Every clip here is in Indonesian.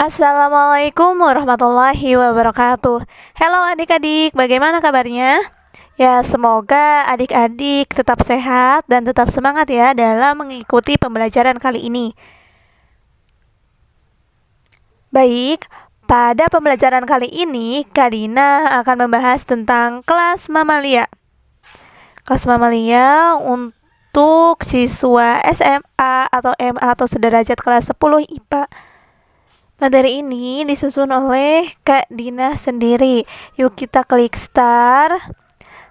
Assalamualaikum warahmatullahi wabarakatuh. Halo adik-adik, bagaimana kabarnya? Ya, semoga adik-adik tetap sehat dan tetap semangat ya dalam mengikuti pembelajaran kali ini. Baik, pada pembelajaran kali ini Kak Dina akan membahas tentang kelas mamalia. Kelas mamalia untuk siswa SMA atau MA atau sederajat kelas 10 IPA. Materi ini disusun oleh Kak Dina sendiri. Yuk kita klik start.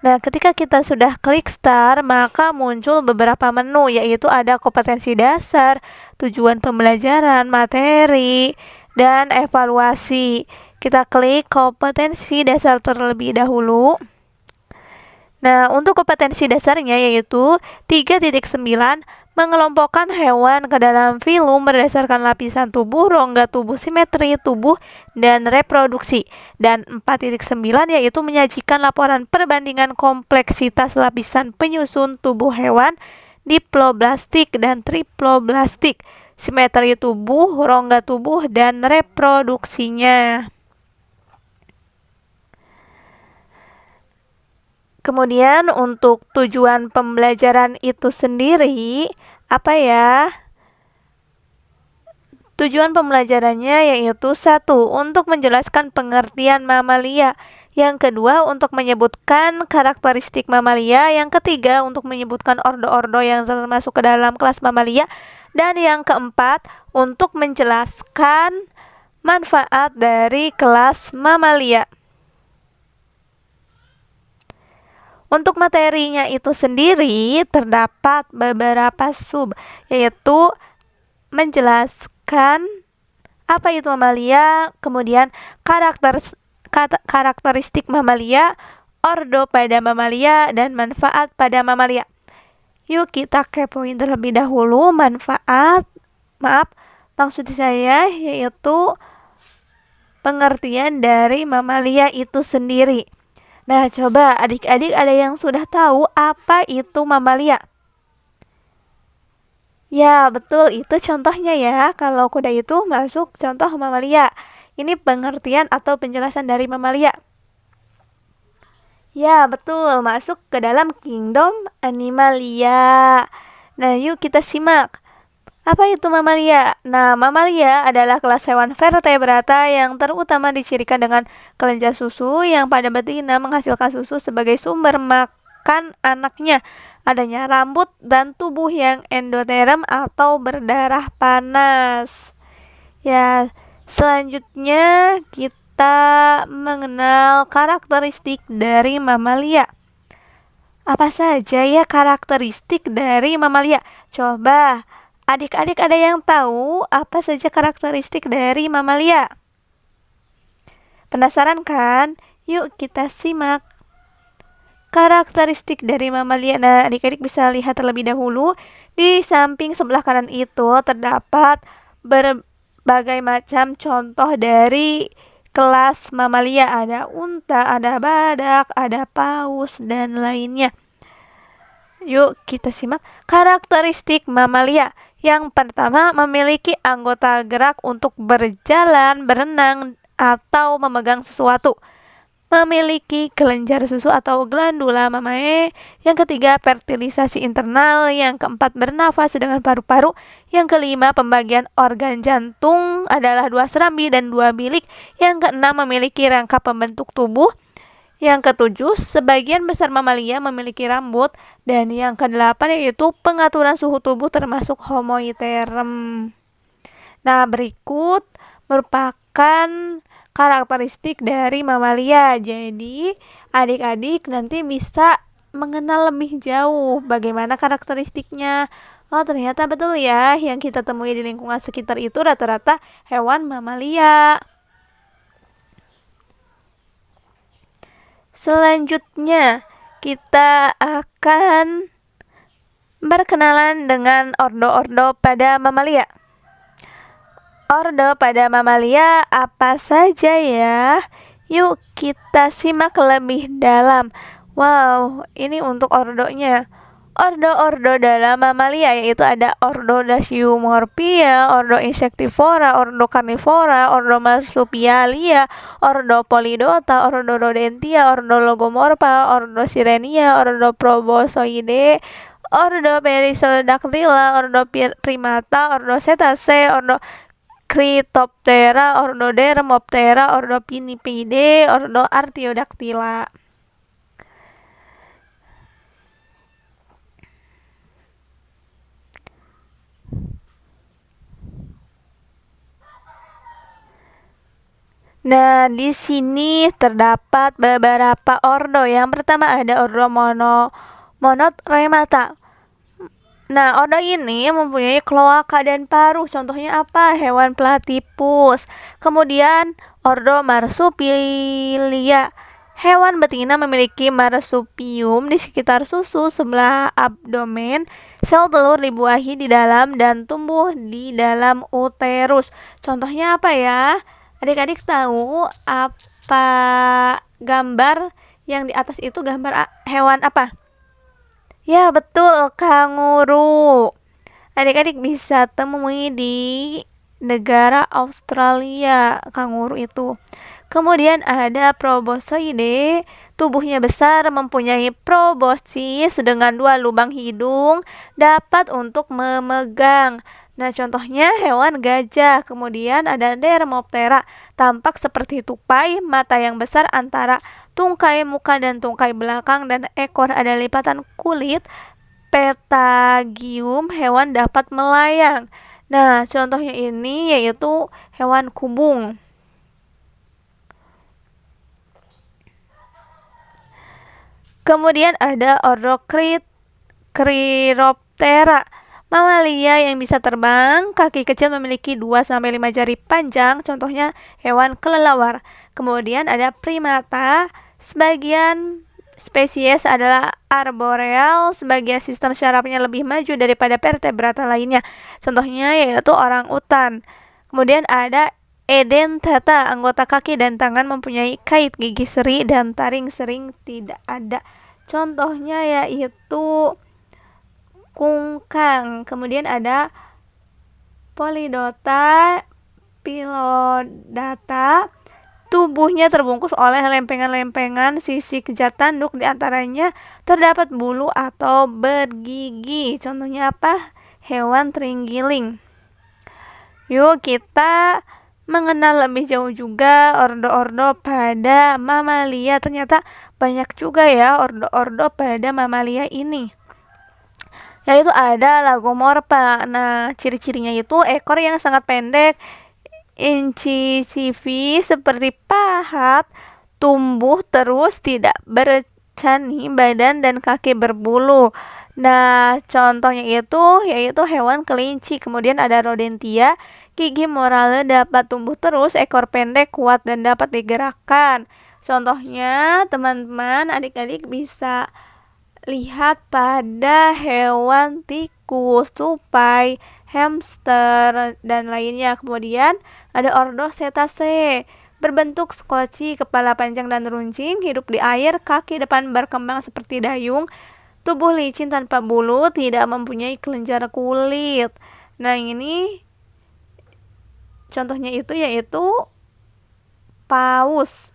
Nah, ketika kita sudah klik start, maka muncul beberapa menu, yaitu ada kompetensi dasar, tujuan pembelajaran, materi, dan evaluasi. Kita klik kompetensi dasar terlebih dahulu. Nah, untuk kompetensi dasarnya yaitu 3.9 mengelompokkan hewan ke dalam filum berdasarkan lapisan tubuh, rongga tubuh, simetri tubuh, dan reproduksi. Dan 4.9 yaitu menyajikan laporan perbandingan kompleksitas lapisan penyusun tubuh hewan, diploblastik dan triploblastik, simetri tubuh, rongga tubuh, dan reproduksinya. Kemudian untuk tujuan pembelajaran itu sendiri, apa ya? Tujuan pembelajarannya yaitu 1. Untuk menjelaskan pengertian mamalia. Yang kedua, untuk menyebutkan karakteristik mamalia. Yang ketiga, untuk menyebutkan ordo-ordo yang termasuk ke dalam kelas mamalia. Dan yang keempat, untuk menjelaskan manfaat dari kelas mamalia. Untuk materinya itu sendiri terdapat beberapa sub, yaitu menjelaskan apa itu mamalia, kemudian karakteristik mamalia, ordo pada mamalia, dan manfaat pada mamalia. Yuk kita kepoin terlebih dahulu maksud saya yaitu pengertian dari mamalia itu sendiri. Nah, coba adik-adik ada yang sudah tahu apa itu mamalia? Ya, betul, itu contohnya ya. Kalau kuda itu masuk contoh mamalia. Ini pengertian atau penjelasan dari mamalia. Ya, betul, masuk ke dalam kingdom Animalia. Nah, yuk kita simak. Apa itu mamalia? Nah, mamalia adalah kelas hewan vertebrata yang terutama dicirikan dengan kelenjar susu yang pada betina menghasilkan susu sebagai sumber makan anaknya, adanya rambut dan tubuh yang endoterm atau berdarah panas. Ya, selanjutnya kita mengenal karakteristik dari mamalia. Apa saja ya karakteristik dari mamalia? Coba adik-adik ada yang tahu apa saja karakteristik dari mamalia? Penasaran kan? Yuk kita simak karakteristik dari mamalia. Nah, adik-adik bisa lihat terlebih dahulu di samping sebelah kanan itu terdapat berbagai macam contoh dari kelas mamalia. Ada unta, ada badak, ada paus, dan lainnya. Yuk kita simak karakteristik mamalia. Yang pertama, memiliki anggota gerak untuk berjalan, berenang, atau memegang sesuatu. Memiliki kelenjar susu atau glandula mamae. Yang ketiga, fertilisasi internal. Yang keempat, bernafas dengan paru-paru. Yang kelima, pembagian organ jantung adalah 2 serambi dan 2 bilik. Yang keenam, memiliki rangka pembentuk tubuh. Yang ketujuh, sebagian besar mamalia memiliki rambut. Dan yang kedelapan yaitu pengaturan suhu tubuh termasuk homoiterm. Nah, berikut merupakan karakteristik dari mamalia. Jadi, adik-adik nanti bisa mengenal lebih jauh bagaimana karakteristiknya. Oh, ternyata betul ya, yang kita temui di lingkungan sekitar itu rata-rata hewan mamalia. Selanjutnya, kita akan berkenalan dengan ordo-ordo pada mamalia. Ordo pada mamalia apa saja ya? Yuk kita simak lebih dalam. Wow, ini untuk ordonya. ordo-ordo dalam mamalia, yaitu ada ordo Dasyumorphia, ordo Insectivora, ordo Carnivora, ordo Marsupialia, ordo Polydota, ordo Rodentia, ordo Logomorpha, ordo Sirenia, ordo Proboscoideae, ordo Perissodactyla, ordo Primata, ordo Cetacea, ordo Cryptoptera, ordo Dermoptera, ordo Pinnipidae, ordo Artiodactyla. Nah, di sini terdapat beberapa ordo. Yang pertama ada ordo Monotremata. Nah, ordo ini mempunyai kloaka dan paruh. Contohnya apa? Hewan platypus. Kemudian ordo Marsupialia. Hewan betina memiliki marsupium di sekitar susu sebelah abdomen. Sel telur dibuahi di dalam dan tumbuh di dalam uterus. Contohnya apa ya? Adik-adik tahu apa gambar yang di atas itu gambar hewan apa? Ya, betul, kanguru. Adik-adik bisa temui di negara Australia kanguru itu. Kemudian ada Proboscoideae, tubuhnya besar, mempunyai proboscis dengan 2 lubang hidung, dapat untuk memegang. Nah, contohnya hewan gajah. Kemudian ada Dermoptera, tampak seperti tupai, mata yang besar antara tungkai muka dan tungkai belakang, dan ekor ada lipatan kulit. Petagium, hewan dapat melayang. Nah, contohnya ini yaitu hewan kubung. Kemudian ada ordo Chiroptera, mamalia yang bisa terbang, kaki kecil memiliki 2-5 jari panjang, contohnya hewan kelelawar. Kemudian ada primata, sebagian spesies adalah arboreal, sebagian sistem syarafnya lebih maju daripada vertebrata lainnya, contohnya yaitu orang utan. Kemudian ada Edentata, anggota kaki dan tangan mempunyai kait gigi seri dan taring sering tidak ada. Contohnya yaitu kungkang. Kemudian ada Polydota pilodata, tubuhnya terbungkus oleh lempengan-lempengan sisik jat tanduk, di antaranya terdapat bulu atau bergigi. Contohnya apa? Hewan terenggiling. Yuk kita mengenal lebih jauh juga ordo-ordo pada mamalia. Ternyata banyak juga ya ordo-ordo pada mamalia ini. Yaitu ada Lagomorpha. Nah, ciri-cirinya itu ekor yang sangat pendek, incisivi seperti pahat, tumbuh terus, tidak bercani, badan dan kaki berbulu. Nah, contohnya itu yaitu hewan kelinci. Kemudian ada Rodentia, gigi morale dapat tumbuh terus, ekor pendek, kuat dan dapat digerakkan. Contohnya teman-teman, adik-adik bisa lihat pada hewan tikus, tupai, hamster dan lainnya. Kemudian ada ordo Cetacea, berbentuk skoci, kepala panjang dan runcing, hidup di air, kaki depan berkembang seperti dayung, tubuh licin tanpa bulu, tidak mempunyai kelenjar kulit. Nah, ini contohnya itu yaitu paus.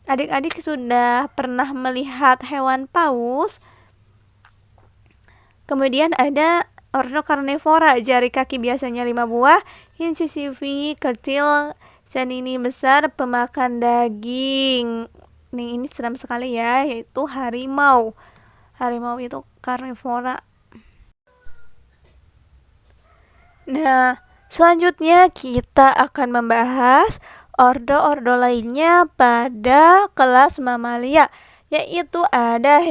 Adik-adik sudah pernah melihat hewan paus? Kemudian ada ordo Carnivora, jari kaki biasanya 5 buah, incisivi kecil, canini besar, pemakan daging. Nih, ini seram sekali ya, yaitu harimau. Harimau itu karnivora. Nah, selanjutnya kita akan membahas ordo-ordo lainnya pada kelas mamalia, yaitu ada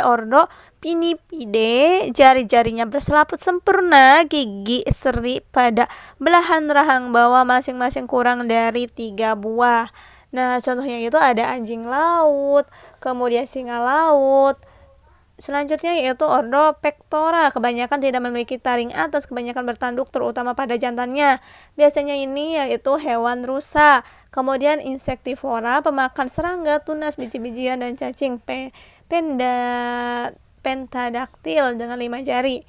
ordo Pinnipidae, jari-jarinya berselaput sempurna, gigi seri pada belahan rahang bawah masing-masing kurang dari 3 buah. Nah, contohnya itu ada anjing laut, kemudian singa laut, Selanjutnya yaitu ordo Pectora, kebanyakan tidak memiliki taring atas, kebanyakan bertanduk terutama pada jantannya. Biasanya ini yaitu hewan rusa. Kemudian Insectivora, pemakan serangga, tunas, biji-bijian dan cacing. Pentadaktil dengan 5 jari.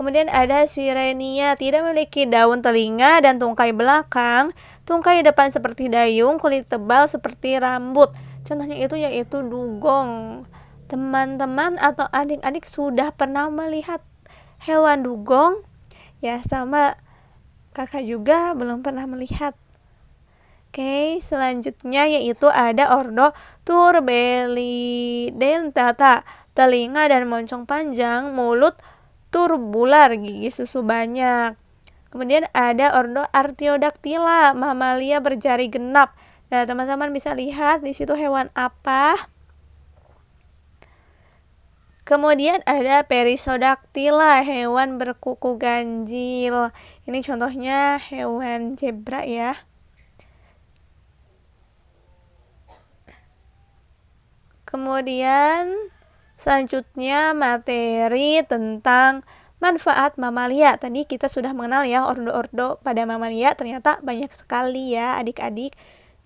Kemudian ada Sirenia, tidak memiliki daun telinga dan tungkai belakang, tungkai depan seperti dayung, kulit tebal seperti rambut. Contohnya itu yaitu dugong. Teman-teman atau adik-adik sudah pernah melihat hewan dugong? Ya, sama kakak juga belum pernah melihat. Oke, selanjutnya yaitu ada ordo Turbellidentata, telinga dan moncong panjang, mulut turbular, gigi susu banyak. Kemudian ada ordo Artiodactyla, mamalia berjari genap. Nah, teman-teman bisa lihat di situ hewan apa? Kemudian ada Perissodactyla, hewan berkuku ganjil. Ini contohnya hewan zebra ya. Kemudian selanjutnya materi tentang manfaat mamalia. Tadi kita sudah mengenal ya ordo-ordo pada mamalia, ternyata banyak sekali ya adik-adik.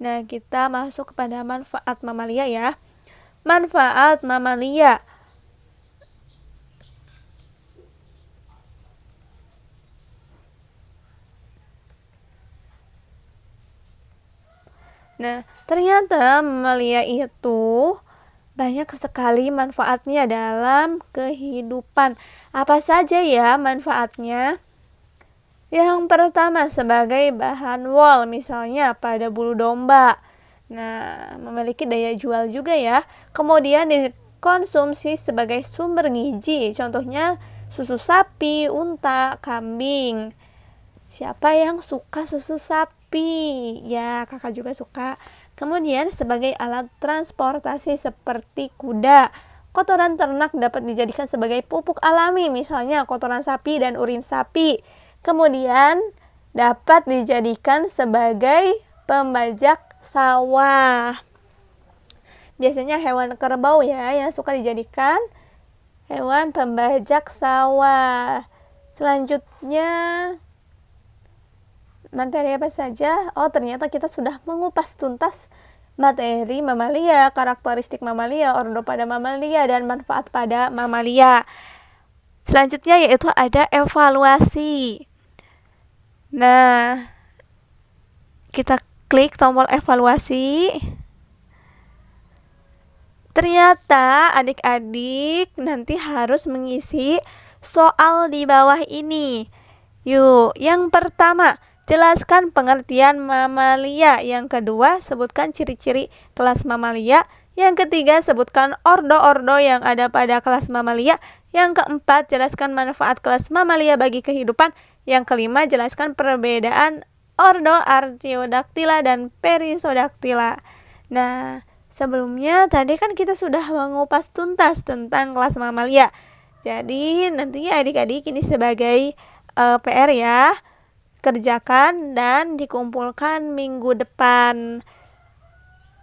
Nah, kita masuk kepada manfaat mamalia ya. Manfaat mamalia. Nah, ternyata mamalia itu banyak sekali manfaatnya dalam kehidupan. Apa saja ya manfaatnya? Yang pertama, sebagai bahan wol, misalnya pada bulu domba. Nah, memiliki daya jual juga ya. Kemudian dikonsumsi sebagai sumber gizi, contohnya susu sapi, unta, kambing. Siapa yang suka susu sapi? Ya, kakak juga suka. Kemudian sebagai alat transportasi seperti kuda. Kotoran ternak dapat dijadikan sebagai pupuk alami, misalnya kotoran sapi dan urin sapi. Kemudian dapat dijadikan sebagai pembajak sawah. Biasanya hewan kerbau ya yang suka dijadikan hewan pembajak sawah. Selanjutnya materi apa saja? Oh, ternyata kita sudah mengupas tuntas materi mamalia, karakteristik mamalia, ordo pada mamalia, dan manfaat pada mamalia. Selanjutnya yaitu ada evaluasi. Nah, kita klik tombol evaluasi. Ternyata adik-adik nanti harus mengisi soal di bawah ini. Yuk, yang pertama, jelaskan pengertian mamalia. Yang kedua, sebutkan ciri-ciri kelas mamalia. Yang ketiga, sebutkan ordo-ordo yang ada pada kelas mamalia. Yang keempat, jelaskan manfaat kelas mamalia bagi kehidupan. Yang kelima, jelaskan perbedaan ordo Artiodactyla dan Perissodactyla. Nah, sebelumnya tadi kan kita sudah mengupas tuntas tentang kelas mamalia. Jadi nantinya adik-adik ini sebagai PR ya, kerjakan dan dikumpulkan minggu depan.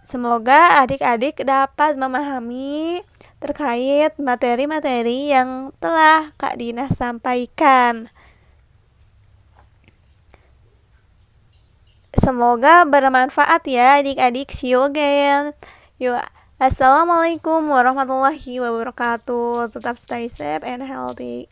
Semoga adik-adik dapat memahami terkait materi-materi yang telah Kak Dina sampaikan. Semoga bermanfaat ya adik-adik. See you again. Yuk, assalamualaikum warahmatullahi wabarakatuh. Tetap stay safe and healthy.